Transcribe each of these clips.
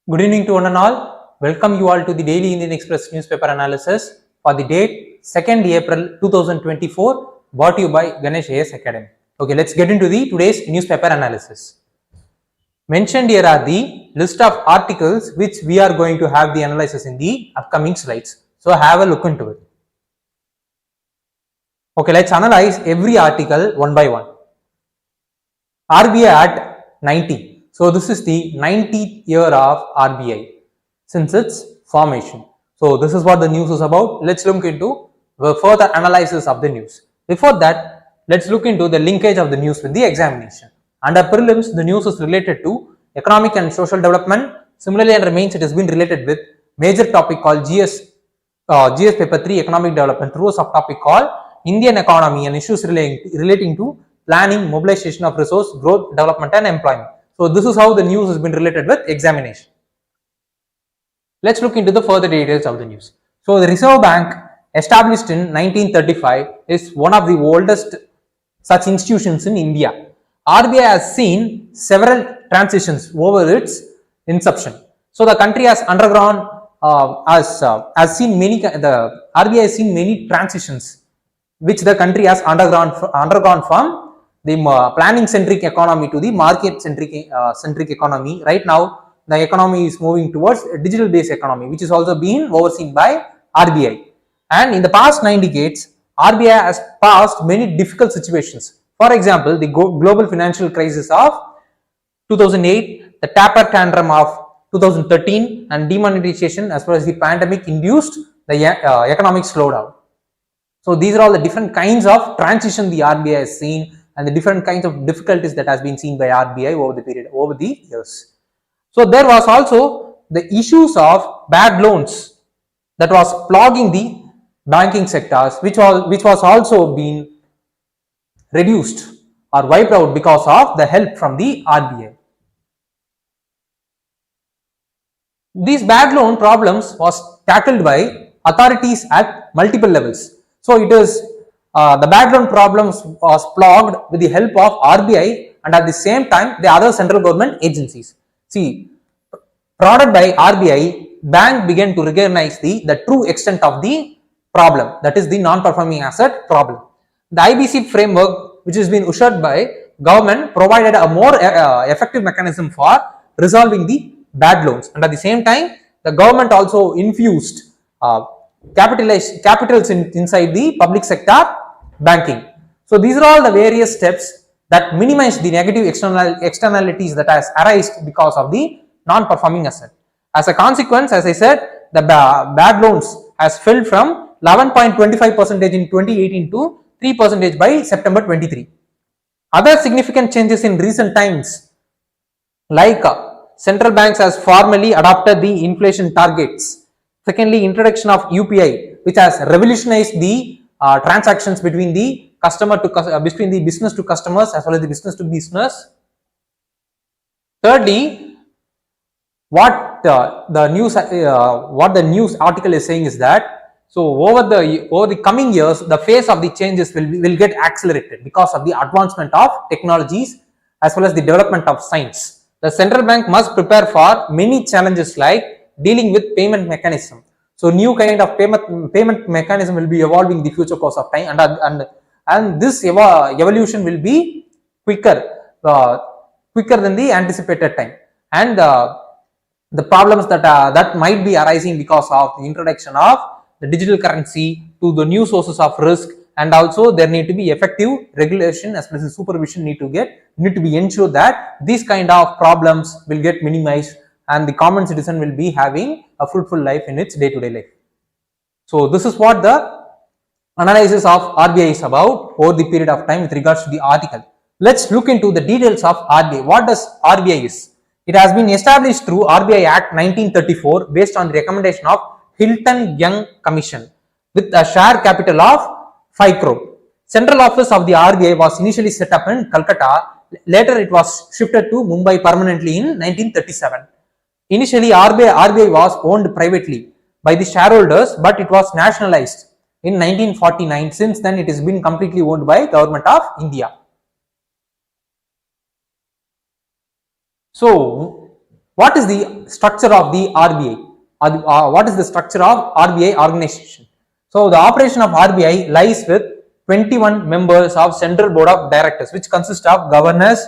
Good evening to one and all. Welcome you all to the Daily Indian Express newspaper analysis for the date 2nd April 2024, brought to you by Ganesh AS Academy. Okay, let's get into the today's newspaper analysis. Mentioned here are the list of articles which we are going to have the analysis in the upcoming slides. So have a look into it. Okay, let's analyze every article one by one. RBI Act 90. So this is the 90th year of RBI since its formation. So this is what the news is about. Let's look into the further analysis of the news. Before that, let's look into the linkage of the news with the examination. Under prelims, the news is related to economic and social development. Similarly, under mains, it has been related with major topic called GS paper 3 economic development through a subtopic called Indian economy and issues relating to planning, mobilization of resource, growth, development and employment. So this is how the news has been related with examination. Let's look into the further details of the news. So the Reserve Bank, established in 1935, is one of the oldest such institutions in India. RBI has seen several transitions over its inception. So the country has undergone has seen many, the RBI has seen many transitions which the country has undergone from the planning centric economy to the market centric economy. Right now, the economy is moving towards a digital based economy, which is also being overseen by RBI. And in the past 9 decades, RBI has passed many difficult situations. For example, the global financial crisis of 2008, the taper tantrum of 2013, and demonetization as well as the pandemic induced the economic slowdown. So these are all the different kinds of transition the RBI has seen and the different kinds of difficulties that has been seen by RBI over the years. So there was also the issues of bad loans that was clogging the banking sectors, which was also being reduced or wiped out because of the help from the RBI. These bad loan problems was tackled by authorities at multiple levels. So it is the bad loan problems was plugged with the help of RBI and at the same time the other central government agencies. See, prodded by RBI, bank began to recognize the true extent of the problem, that is the non-performing asset problem. The IBC framework, which has been ushered by government, provided a more effective mechanism for resolving the bad loans, and at the same time the government also infused capitals inside the public sector banking. So these are all the various steps that minimize the negative externalities that has arisen because of the non-performing asset. As a consequence, as I said, the bad loans has fell from 11.25% in 2018 to 3% by September 23. Other significant changes in recent times, like central banks has formally adopted the inflation targets. Secondly, introduction of UPI, which has revolutionized the transactions between the customer to between the business to customers as well as the business to business. Thirdly, what the news article is saying is that over the coming years, the phase of the changes will get accelerated because of the advancement of technologies as well as the development of science. The central bank must prepare for many challenges like dealing with payment mechanism. So new kind of payment mechanism will be evolving in the future course of time, and this evolution will be quicker than the anticipated time, and the problems that might be arising because of the introduction of the digital currency to the new sources of risk, and also there need to be effective regulation as well as supervision need to be ensured that these kind of problems will get minimized and the common citizen will be having a fruitful life in its day-to-day life. So this is what the analysis of RBI is about over the period of time with regards to the article. Let's look into the details of RBI. What does RBI is? It has been established through RBI Act 1934 based on the recommendation of Hilton Young Commission with a share capital of 5 crore. Central office of the RBI was initially set up in Calcutta. Later it was shifted to Mumbai permanently in 1937. Initially, RBI was owned privately by the shareholders, but it was nationalized in 1949. Since then, it has been completely owned by Government of India. So What is the structure of the RBI? What is the structure of RBI organization? So the operation of RBI lies with 21 members of Central Board of Directors, which consist of governors,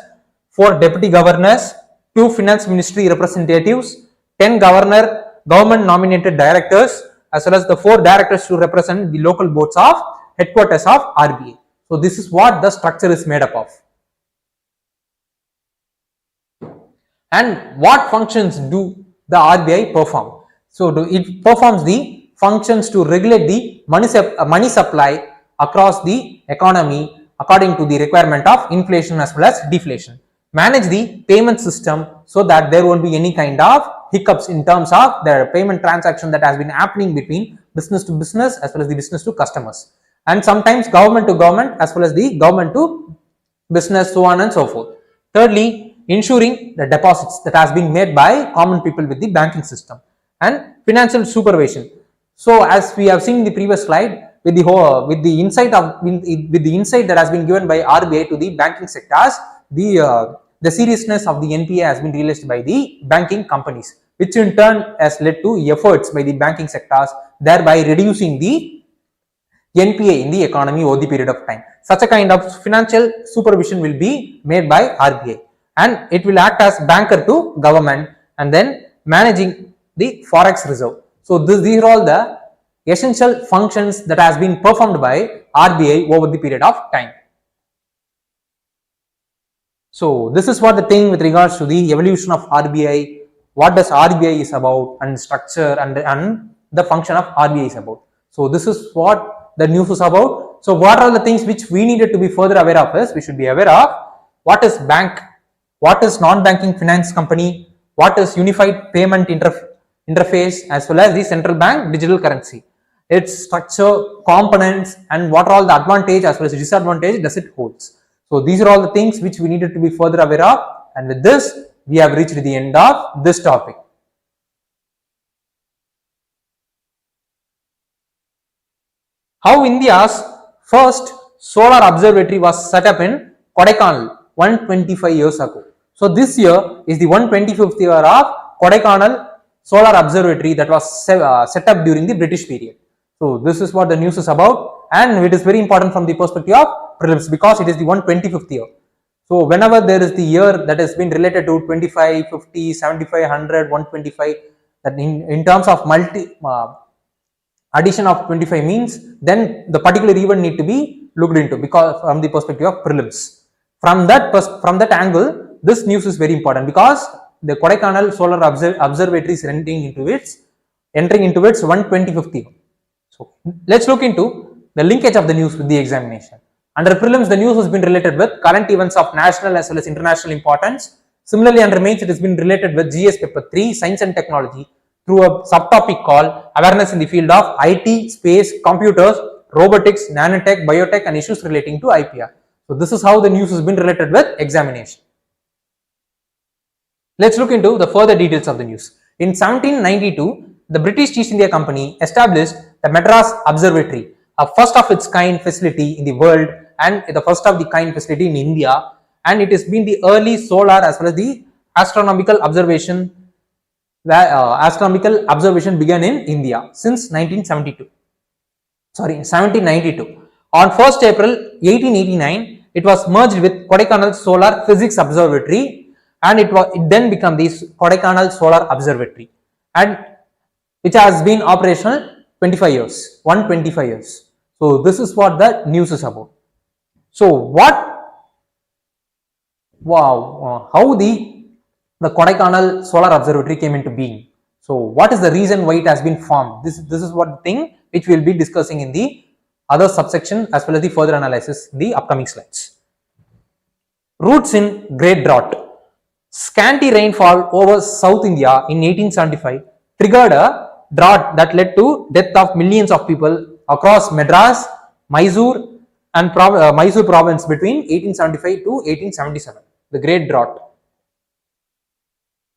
4 deputy governors, 2 finance ministry representatives, 10 government nominated directors, as well as the 4 directors to represent the local boards of headquarters of RBI. So this is what the structure is made up of. And what functions do the RBI perform? So it performs the functions to regulate the money supply across the economy according to the requirement of inflation as well as deflation. Manage the payment system so that there won't be any kind of hiccups in terms of the payment transaction that has been happening between business to business as well as the business to customers, and sometimes government to government as well as the government to business, so on and so forth. Thirdly, ensuring the deposits that has been made by common people with the banking system, and financial supervision. So as we have seen in the previous slide, with the insight that has been given by RBI to the banking sectors, the seriousness of the NPA has been realized by the banking companies, which in turn has led to efforts by the banking sectors, thereby reducing the NPA in the economy over the period of time. Such a kind of financial supervision will be made by RBI, and it will act as banker to government and then managing the forex reserve. So these are all the essential functions that has been performed by RBI over the period of time. So this is what the thing with regards to the evolution of RBI, what does RBI is about, and structure and the function of RBI is about. So this is what the news is about. So what are the things which we needed to be further aware of is, we should be aware of what is bank, what is non-banking finance company, what is unified payment interface, as well as the central bank digital currency, its structure, components, and what are all the advantage as well as disadvantage does it holds. So these are all the things which we needed to be further aware of, and with this we have reached the end of this topic. How India's first solar observatory was set up in Kodaikanal 125 years ago. So this year is the 125th year of Kodaikanal Solar Observatory that was set up during the British period. So this is what the news is about, and it is very important from the perspective of prelims because it is the 125th year. So whenever there is the year that has been related to 25, 50, 75, 100, 125, that in terms of addition of 25 means, then the particular event need to be looked into because from the perspective of prelims. From that angle, this news is very important because the Kodaikanal Solar Observatory is entering into its 125th year. So let's look into the linkage of the news with the examination. Under prelims, the news has been related with current events of national as well as international importance. Similarly, under mains, it has been related with GS paper 3, science and technology, through a subtopic called awareness in the field of IT, space, computers, robotics, nanotech, biotech, and issues relating to IPR. So this is how the news has been related with examination. Let's look into the further details of the news. In 1792, the British East India Company established the Madras Observatory, a first of its kind facility in the world and the first of the kind facility in India, and it has been the early solar as well as the astronomical observation began in India since 1792. On 1st April 1889, it was merged with Kodaikanal Solar Physics Observatory, and it then became the Kodaikanal Solar Observatory, and which has been operational 125 years. So this is what the news is about. So how the Kodaikanal Solar Observatory came into being. So what is the reason why it has been formed? This is what thing which we will be discussing in the other subsection as well as the further analysis in the upcoming slides. Roots in Great Drought. Scanty rainfall over South India in 1875 triggered a drought that led to death of millions of people across Madras, Mysore and Mysore province between 1875 to 1877. The Great Drought.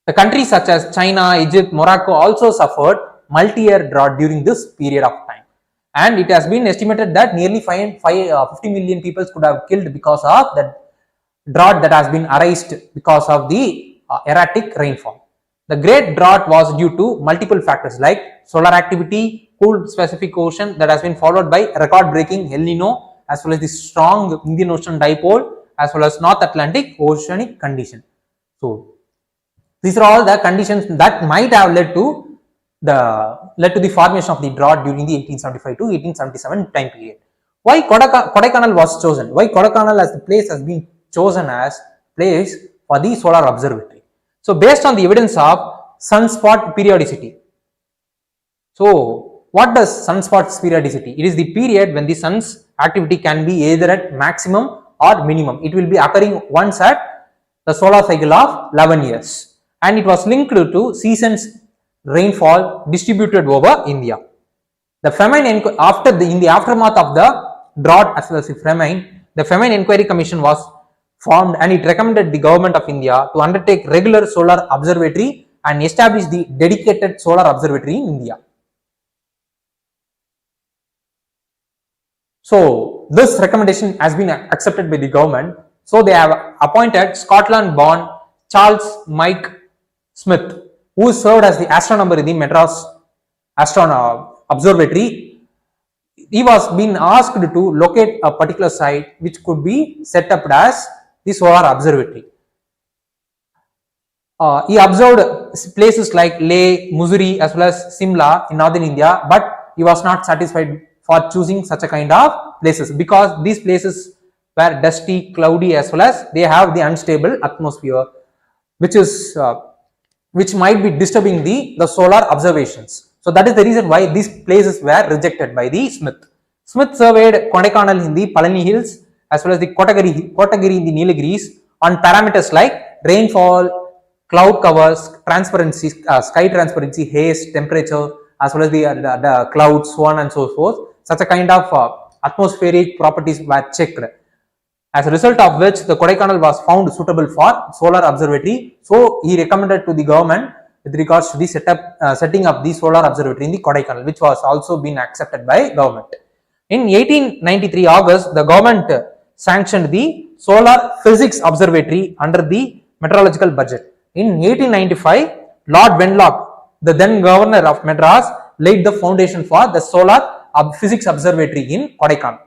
The countries such as China, Egypt, Morocco also suffered multi-year drought during this period of time, and it has been estimated that nearly 50 million people could have killed because of that drought that has been arised because of the erratic rainfall. The great drought was due to multiple factors like solar activity, cool specific ocean that has been followed by record-breaking El Nino, as well as the strong Indian Ocean dipole, as well as North Atlantic oceanic condition. So these are all the conditions that might have led to the formation of the drought during the 1875 to 1877 time period. Why Kodaikanal was chosen? Why Kodaikanal as the place has been chosen as place for the solar observatory? So based on the evidence of sunspot periodicity. So what does sunspot periodicity? It is the period when the sun's activity can be either at maximum or minimum. It will be occurring once at the solar cycle of 11 years, and it was linked to seasons rainfall distributed over India. The famine in the aftermath of the drought as well as the famine inquiry commission was formed, and it recommended the government of India to undertake regular solar observatory and establish the dedicated solar observatory in India. So this recommendation has been accepted by the government. So they have appointed Scotland-born Charles Mike Smith, who served as the astronomer in the Madras Observatory. He was being asked to locate a particular site which could be set up as the solar observatory. He observed places like Leh, Mussoorie as well as Simla in northern India, but he was not satisfied for choosing such a kind of places because these places were dusty, cloudy, as well as they have the unstable atmosphere, which might be disturbing the solar observations. So that is the reason why these places were rejected by the Smith. Smith surveyed Kodaikanal in the Palani Hills as well as the Kotagiri in the Nilgiris on parameters like rainfall, cloud covers, transparency, sky transparency, haze, temperature, as well as the clouds, so on and so forth. Such a kind of atmospheric properties were checked. As a result of which, the Kodaikanal was found suitable for solar observatory. So he recommended to the government with regards to the setting up the solar observatory in the Kodaikanal, which was also been accepted by government. In 1893 August, the government sanctioned the Solar Physics Observatory under the meteorological budget. In 1895, Lord Wenlock, the then governor of Madras, laid the foundation for the Solar Physics Observatory in Kodaikanal.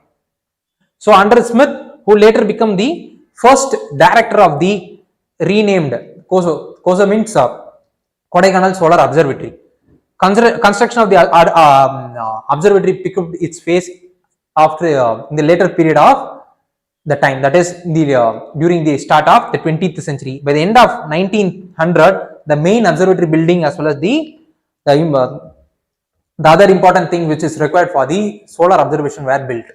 So under Smith, who later became the first director of the renamed COSO means Kodaikanal Solar Observatory. Construction of the observatory picked up its phase after in the later period of the time, that is during the start of the 20th century. By the end of 1900, the main observatory building as well as the other important thing which is required for the solar observation were built.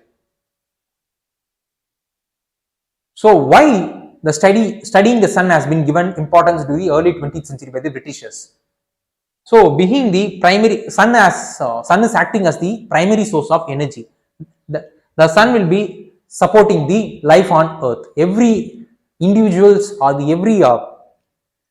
So why the studying the sun has been given importance during the early 20th century by the Britishers? So being the primary sun is acting as the primary source of energy. The sun will be supporting the life on earth. Every individuals or every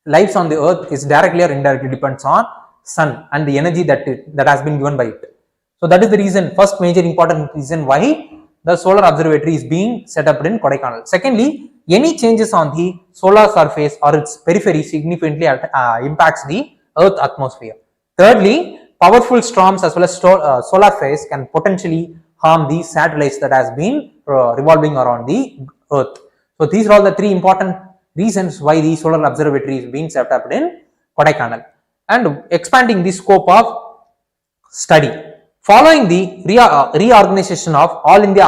lives on the earth is directly or indirectly depends on sun and the energy that has been given by it. So that is the reason, first major important reason why the solar observatory is being set up in Kodaikanal. Secondly, any changes on the solar surface or its periphery significantly impacts the earth atmosphere. Thirdly, powerful storms as well as solar phase can potentially harm the satellites that has been revolving around the earth. So these are all the three important reasons why the solar observatory is being set up in Kodaikanal. And expanding the scope of study. Following the reorganization of all India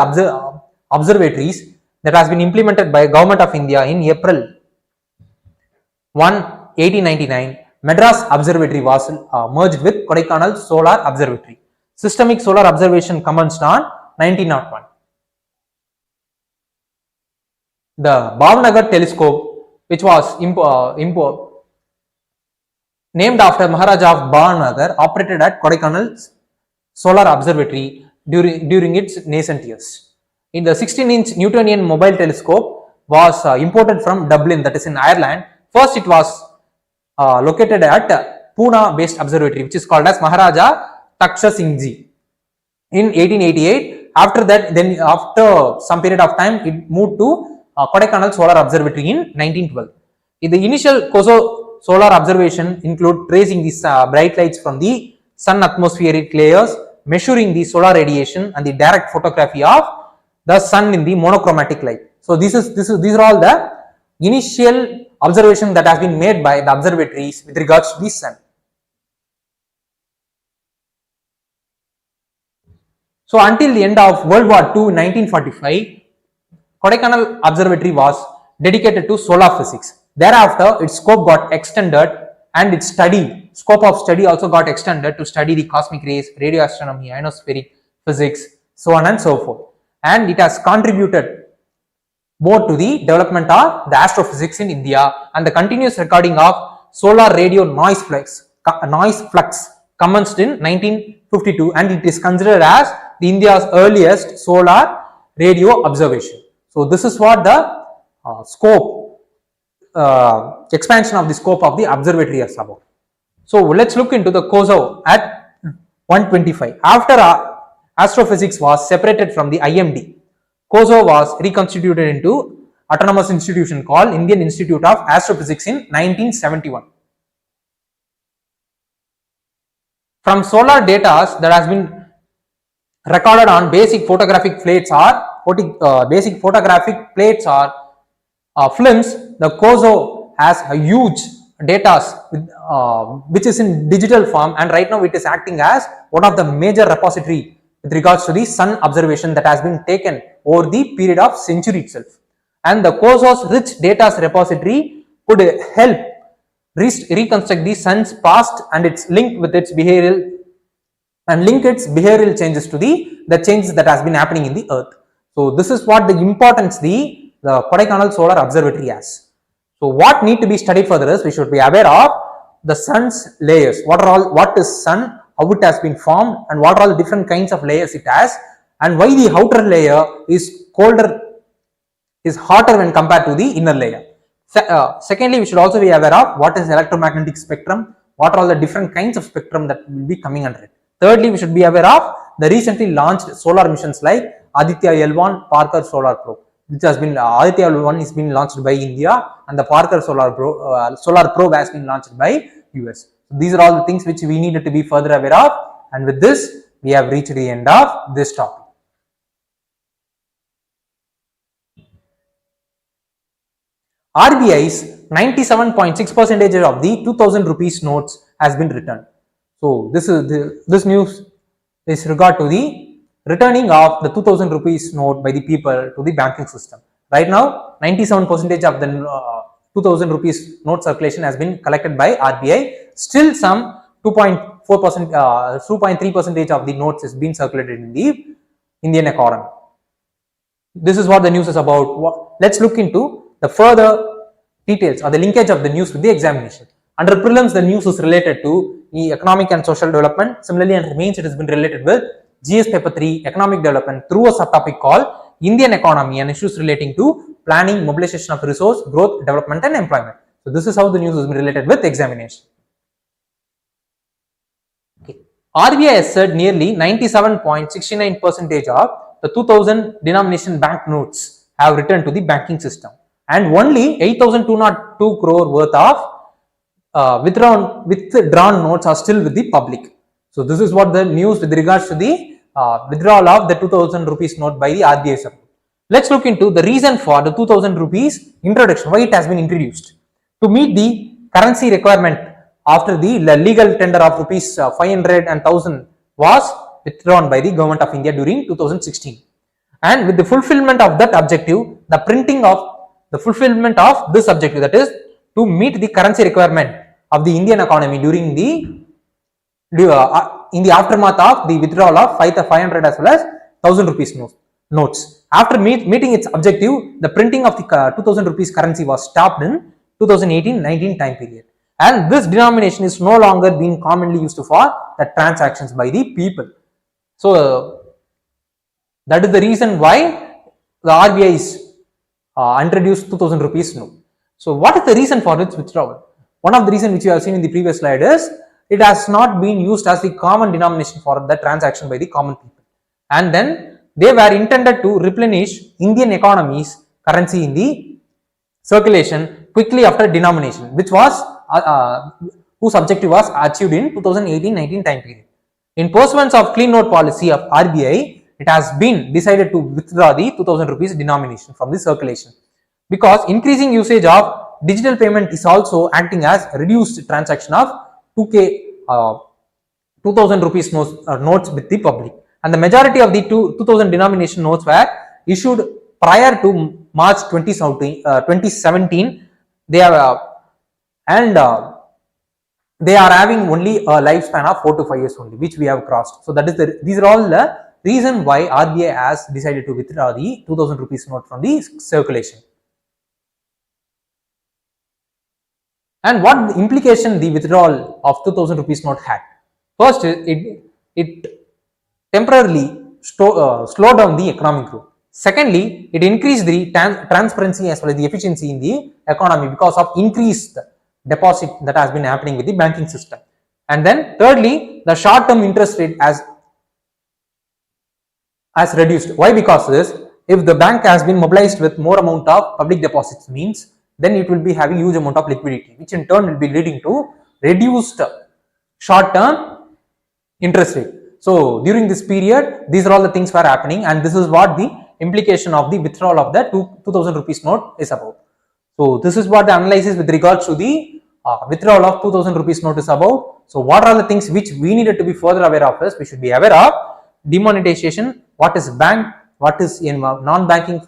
observatories that has been implemented by Government of India in April 1, 1899, Madras Observatory was merged with Kodaikanal Solar Observatory. Systemic solar observation commenced on 1901. The Bhavnagar telescope, which was named after Maharaja of Bhavnagar, operated at Kodaikanal Solar Observatory during its nascent years. In the 16-inch Newtonian mobile telescope was imported from Dublin, that is in Ireland. First, it was located at Pune-based observatory, which is called as Maharaja Taksha Singhji. In 1888, after that, then after some period of time, it moved to Kodaikanal Solar Observatory in 1912. The initial COSO solar observation include tracing these bright lights from the sun atmospheric layers, measuring the solar radiation and the direct photography of the sun in the monochromatic light. So these are all the initial observation that has been made by the observatories with regards to the sun. So until the end of World War II in 1945, Kodaikanal Observatory was dedicated to solar physics. Thereafter, its scope got extended and its scope of study also got extended to study the cosmic rays, radio astronomy, ionospheric physics, so on and so forth. And it has contributed more to the development of the astrophysics in India and the continuous recording of solar radio noise flux commenced in 1952, and it is considered as India's earliest solar radio observation. So this is what the expansion of the scope of the observatory is about. So let's look into the COSO at 125. After astrophysics was separated from the IMD, COSO was reconstituted into autonomous institution called Indian Institute of Astrophysics in 1971. From solar data that has been recorded on basic photographic plates or films, the COSO has a huge data which is in digital form, and right now it is acting as one of the major repository with regards to the sun observation that has been taken over the period of century itself. And the COSO's rich data repository could help reconstruct the sun's past and its link with its behavioral changes to the changes that has been happening in the earth. So this is what the importance the Kodaikanal Solar Observatory has. So what need to be studied further is we should be aware of the sun's layers. What is sun, how it has been formed, and what are all the different kinds of layers it has, and why the outer layer is hotter when compared to the inner layer. Secondly, we should also be aware of what is electromagnetic spectrum, what are all the different kinds of spectrum that will be coming under it. Thirdly, we should be aware of the recently launched solar missions like Aditya L1, Parker Solar Probe, which has been Aditya L1 is being launched by India, and the Parker Solar Probe has been launched by US. So these are all the things which we needed to be further aware of, and with this we have reached the end of this topic. RBI's 97.6% of the 2000 rupees notes has been returned. So this news is regard to the returning of the 2000 rupees note by the people to the banking system. Right now, 97% of the 2000 rupees note circulation has been collected by RBI. Still, some 2.3% of the notes is being circulated in the Indian economy. This is what the news is about. Let's look into the further details or the linkage of the news with the examination. Under prelims, the news is related to the economic and social development. Similarly, under mains, it has been related with GS paper 3 economic development through a subtopic called Indian economy and issues relating to planning, mobilization of resource, growth, development and employment. So this is how the news has been related with examination. Okay. RBI has said nearly 97.69% of the 2000 denomination bank notes have returned to the banking system, and only 8,202 crore worth of withdrawn notes are still with the public. So this is what the news with regards to the withdrawal of the 2000 rupees note by the RBI. Let's look into the reason for the 2000 rupees introduction, why it has been introduced. To meet the currency requirement after the legal tender of rupees 500 and 1000 was withdrawn by the government of India during 2016. And with the fulfillment of that objective, the printing of the fulfillment of this objective, that is to meet the currency requirement of the Indian economy during the in the aftermath of the withdrawal of 500 as well as 1000 rupees notes. After meeting its objective, the printing of the 2000 rupees currency was stopped in 2018-19 time period, and this denomination is no longer being commonly used for the transactions by the people. So that is the reason why the RBI is introduced 2000 rupees note. So what is the reason for its withdrawal? One of the reasons which you have seen in the previous slide is it has not been used as the common denomination for the transaction by the common people, and then they were intended to replenish Indian economy's currency in the circulation quickly after denomination, which was whose objective was achieved in 2018-19 time period. In pursuance of clean note policy of RBI, it has been decided to withdraw the 2000 rupees denomination from the circulation, because increasing usage of digital payment is also acting as reduced transaction of 2000 rupees notes with the public, and the majority of the 2000 denomination notes were issued prior to March 2017. They are they are having only a lifespan of 4 to 5 years only, which we have crossed. So that is these are all the reason why RBI has decided to withdraw the 2000 rupees note from the circulation. And what the implication the withdrawal of 2000 rupees note had? First, it temporarily slowed down the economic growth. Secondly, it increased the transparency as well as the efficiency in the economy because of increased deposit that has been happening with the banking system. And then thirdly, the short term interest rate has reduced. Why? Because if the bank has been mobilized with more amount of public deposits, means then it will be having huge amount of liquidity, which in turn will be leading to reduced short term interest rate. So during this period, these are all the things were happening, and this is what the implication of the withdrawal of the 2000 rupees note is about. So this is what the analysis with regards to the withdrawal of 2000 rupees note is about. So what are the things which we needed to be further aware of is, we should be aware of demonetization, what is bank, what is in non-banking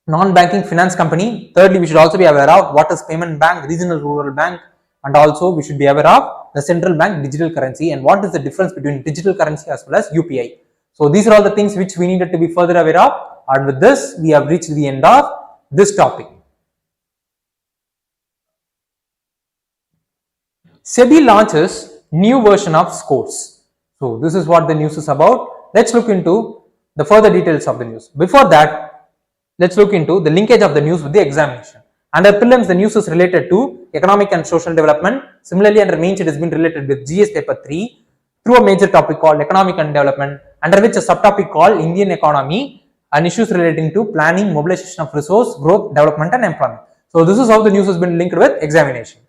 non-banking finance company. Thirdly, we should also be aware of what is payment bank, regional rural bank, and also we should be aware of the central bank digital currency and what is the difference between digital currency as well as UPI. So these are all the things which we needed to be further aware of, and with this we have reached the end of this topic. SEBI launches new version of scores. So this is what the news is about. Let's look into the further details of the news. Before that, let's look into the linkage of the news with the examination. Under prelims, the news is related to economic and social development. Similarly, under mains, it has been related with GS paper 3 through a major topic called economic and development, under which a subtopic called Indian economy and issues relating to planning, mobilization of resource, growth, development and employment. So this is how the news has been linked with examination.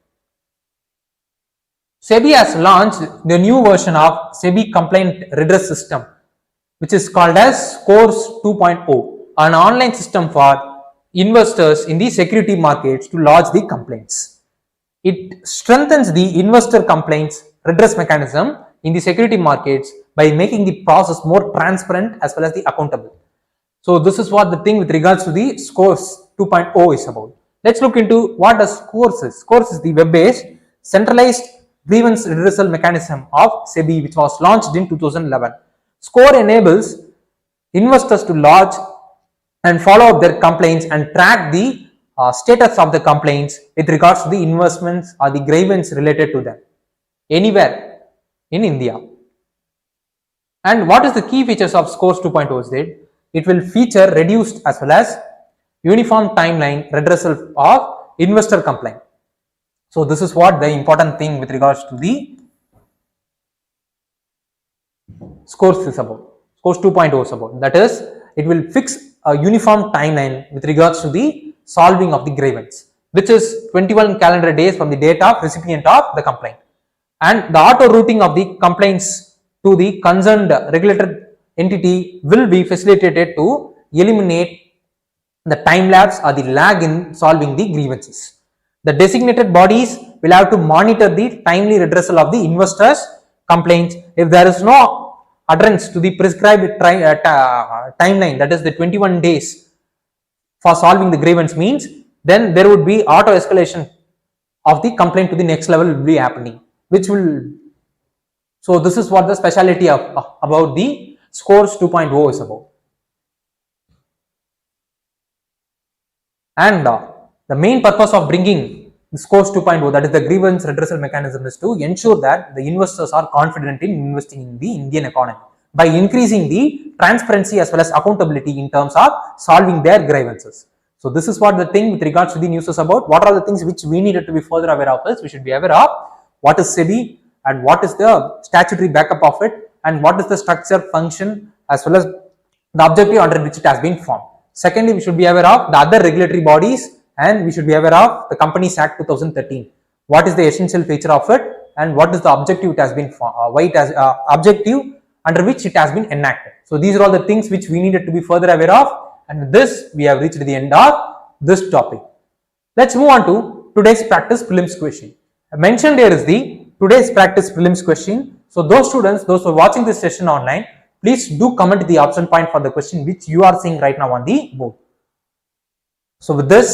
SEBI has launched the new version of SEBI complaint redress system, which is called as Scores 2.0, an online system for investors in the security markets to lodge the complaints. It strengthens the investor complaints redress mechanism in the security markets by making the process more transparent as well as the accountable. So this is what the thing with regards to the Scores 2.0 is about. Let's look into what does Scores is. Scores is the web-based centralized grievance redressal mechanism of SEBI, which was launched in 2011. Score enables investors to lodge and follow up their complaints and track the status of the complaints with regards to the investments or the grievance related to them anywhere in India. And what is the key features of Scores 2.0 is that it will feature reduced as well as uniform timeline redressal of investor complaint. So this is what the important thing with regards to the Scores is about. Scores 2.0 is about. That is, it will fix a uniform timeline with regards to the solving of the grievance, which is 21 calendar days from the date of recipient of the complaint. And the auto routing of the complaints to the concerned regulated entity will be facilitated to eliminate the time lapse or the lag in solving the grievances. The designated bodies will have to monitor the timely redressal of the investors' complaints. If there is no adherence to the prescribed timeline, that is the 21 days for solving the grievance, means then there would be auto escalation of the complaint to the next level will be happening, which will. So this is what the speciality of about the Scores 2.0 is about. And the main purpose of bringing the Scores 2.0, that is the grievance redressal mechanism, is to ensure that the investors are confident in investing in the Indian economy by increasing the transparency as well as accountability in terms of solving their grievances. So this is what the thing with regards to the news is about. What are the things which we needed to be further aware of is, we should be aware of what is SEBI and what is the statutory backup of it and what is the structure, function as well as the objective under which it has been formed. Secondly, we should be aware of the other regulatory bodies and we should be aware of the Companies Act 2013. What is the essential feature of it, and what is the objective it has been why it has objective under which it has been enacted. So these are all the things which we needed to be further aware of, and with this we have reached the end of this topic. Let's move on to today's practice prelims question. Mentioned here is the today's practice prelims question. So those students, those who are watching this session online, please do comment the option point for the question which you are seeing right now on the board. So with this,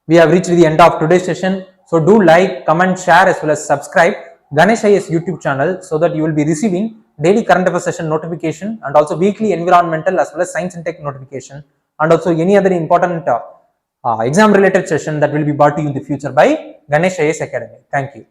we have reached the end of today's session. So do like, comment, share as well as subscribe Ganesh IS YouTube channel so that you will be receiving daily current affairs session notification and also weekly environmental as well as science and tech notification, and also any other important exam related session that will be brought to you in the future by Ganesh IS Academy. Thank you.